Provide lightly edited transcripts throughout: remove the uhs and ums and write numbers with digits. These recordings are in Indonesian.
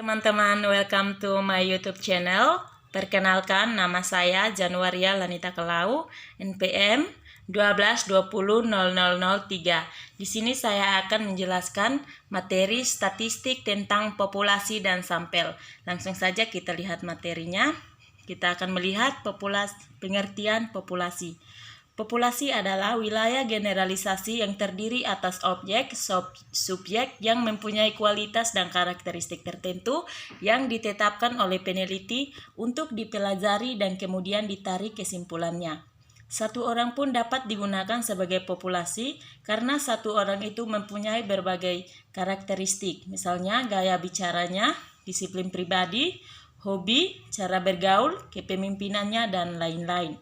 Teman-teman, welcome to my YouTube channel. Perkenalkan, nama saya Januaria Lanita Kelau, NPM 12200003. Di sini saya akan menjelaskan materi statistik tentang populasi dan sampel. Langsung saja kita lihat materinya. Kita akan melihat pengertian populasi. Populasi adalah wilayah generalisasi yang terdiri atas objek, subjek yang mempunyai kualitas dan karakteristik tertentu yang ditetapkan oleh peneliti untuk dipelajari dan kemudian ditarik kesimpulannya. Satu orang pun dapat digunakan sebagai populasi karena satu orang itu mempunyai berbagai karakteristik, misalnya gaya bicaranya, disiplin pribadi, hobi, cara bergaul, kepemimpinannya, dan lain-lain.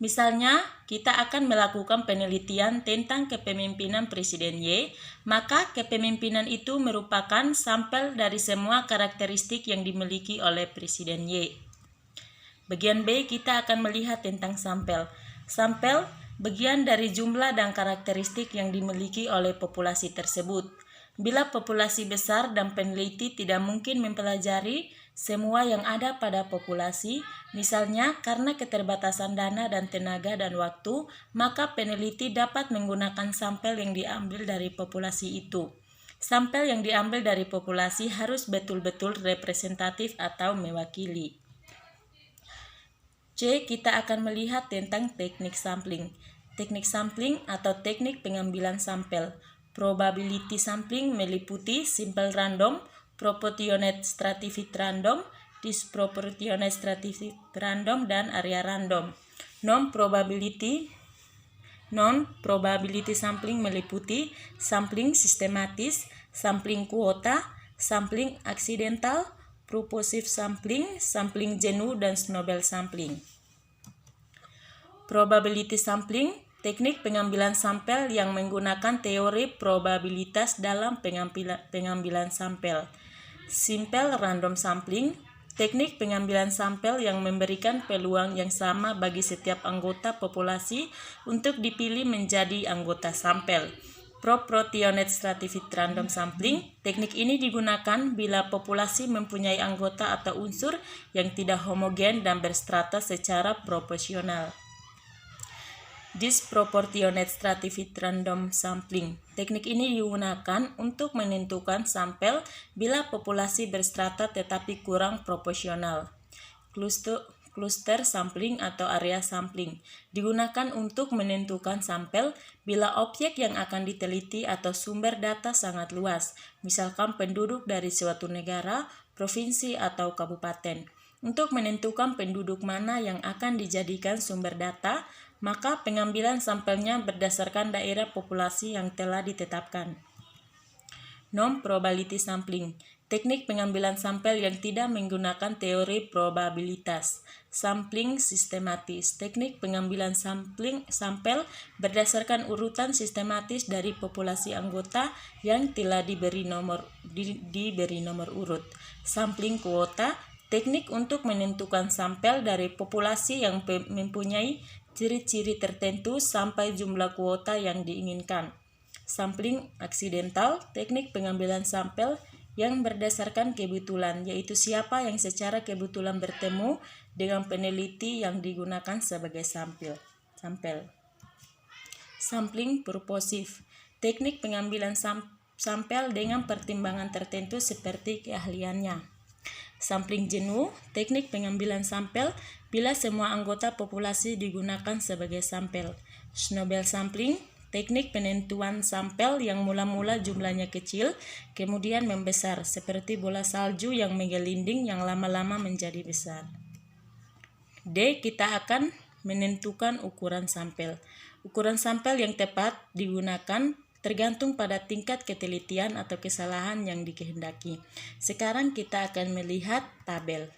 Misalnya, kita akan melakukan penelitian tentang kepemimpinan Presiden Y, maka kepemimpinan itu merupakan sampel dari semua karakteristik yang dimiliki oleh Presiden Y. Bagian B, kita akan melihat tentang sampel. Sampel, bagian dari jumlah dan karakteristik yang dimiliki oleh populasi tersebut. Bila populasi besar dan peneliti tidak mungkin mempelajari semua yang ada pada populasi, misalnya karena keterbatasan dana dan tenaga dan waktu, maka peneliti dapat menggunakan sampel yang diambil dari populasi itu. Sampel yang diambil dari populasi harus betul-betul representatif atau mewakili. C. Kita akan melihat tentang teknik sampling. Teknik sampling atau teknik pengambilan sampel. Probability sampling meliputi simple random, proportionate stratified random, disproportionate stratified random, dan area random. Non-probability sampling meliputi sampling sistematis, sampling kuota, sampling aksidental, purposive sampling, sampling jenuh, dan Snowball sampling. Probability sampling, teknik pengambilan sampel yang menggunakan teori probabilitas dalam pengambilan sampel. Simple random sampling, teknik pengambilan sampel yang memberikan peluang yang sama bagi setiap anggota populasi untuk dipilih menjadi anggota sampel. Proportionate stratified random sampling, teknik ini digunakan bila populasi mempunyai anggota atau unsur yang tidak homogen dan berstrata secara proporsional. Disproportionate stratified random sampling. Teknik ini digunakan untuk menentukan sampel bila populasi berstrata tetapi kurang proporsional. Cluster sampling atau area sampling digunakan untuk menentukan sampel bila objek yang akan diteliti atau sumber data sangat luas, misalkan penduduk dari suatu negara, provinsi, atau kabupaten. Untuk menentukan penduduk mana yang akan dijadikan sumber data, maka pengambilan sampelnya berdasarkan daerah populasi yang telah ditetapkan. Non-probability sampling, teknik pengambilan sampel yang tidak menggunakan teori probabilitas. Sampling sistematis, teknik pengambilan sampel berdasarkan urutan sistematis dari populasi anggota yang telah diberi nomor urut. Sampling kuota, teknik untuk menentukan sampel dari populasi yang mempunyai ciri-ciri tertentu sampai jumlah kuota yang diinginkan. Sampling aksidental, teknik pengambilan sampel yang berdasarkan kebetulan, yaitu siapa yang secara kebetulan bertemu dengan peneliti yang digunakan sebagai sampel. Sampling purposive, teknik pengambilan sampel dengan pertimbangan tertentu seperti keahliannya. Sampling jenuh, teknik pengambilan sampel bila semua anggota populasi digunakan sebagai sampel. Snowball sampling, teknik penentuan sampel yang mula-mula jumlahnya kecil, kemudian membesar, seperti bola salju yang menggelinding yang lama-lama menjadi besar. D. Kita akan menentukan ukuran sampel. Ukuran sampel yang tepat digunakan tergantung pada tingkat ketelitian atau kesalahan yang dikehendaki. Sekarang kita akan melihat tabel.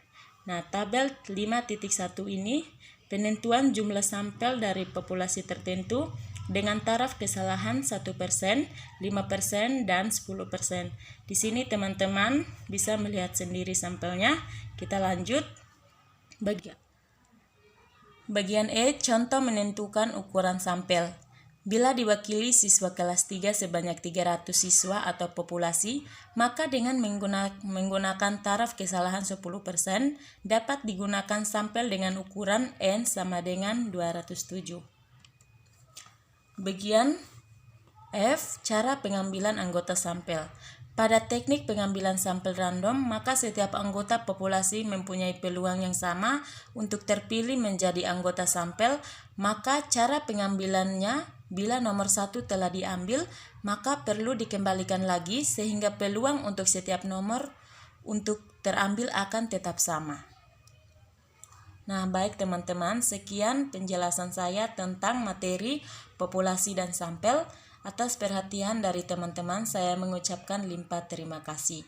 Nah, tabel 5.1 ini penentuan jumlah sampel dari populasi tertentu dengan taraf kesalahan 1%, 5%, dan 10%. Di sini teman-teman bisa melihat sendiri sampelnya. Kita lanjut. Bagian E, contoh menentukan ukuran sampel. Bila diwakili siswa kelas 3 sebanyak 300 siswa atau populasi, maka dengan menggunakan taraf kesalahan 10% dapat digunakan sampel dengan ukuran N sama dengan 207. Bagian F. Cara pengambilan anggota sampel. Pada teknik pengambilan sampel random, maka setiap anggota populasi mempunyai peluang yang sama untuk terpilih menjadi anggota sampel, maka cara pengambilannya bila nomor 1 telah diambil, maka perlu dikembalikan lagi sehingga peluang untuk setiap nomor untuk terambil akan tetap sama. Nah, baik teman-teman, sekian penjelasan saya tentang materi populasi dan sampel. Atas perhatian dari teman-teman, saya mengucapkan limpah terima kasih.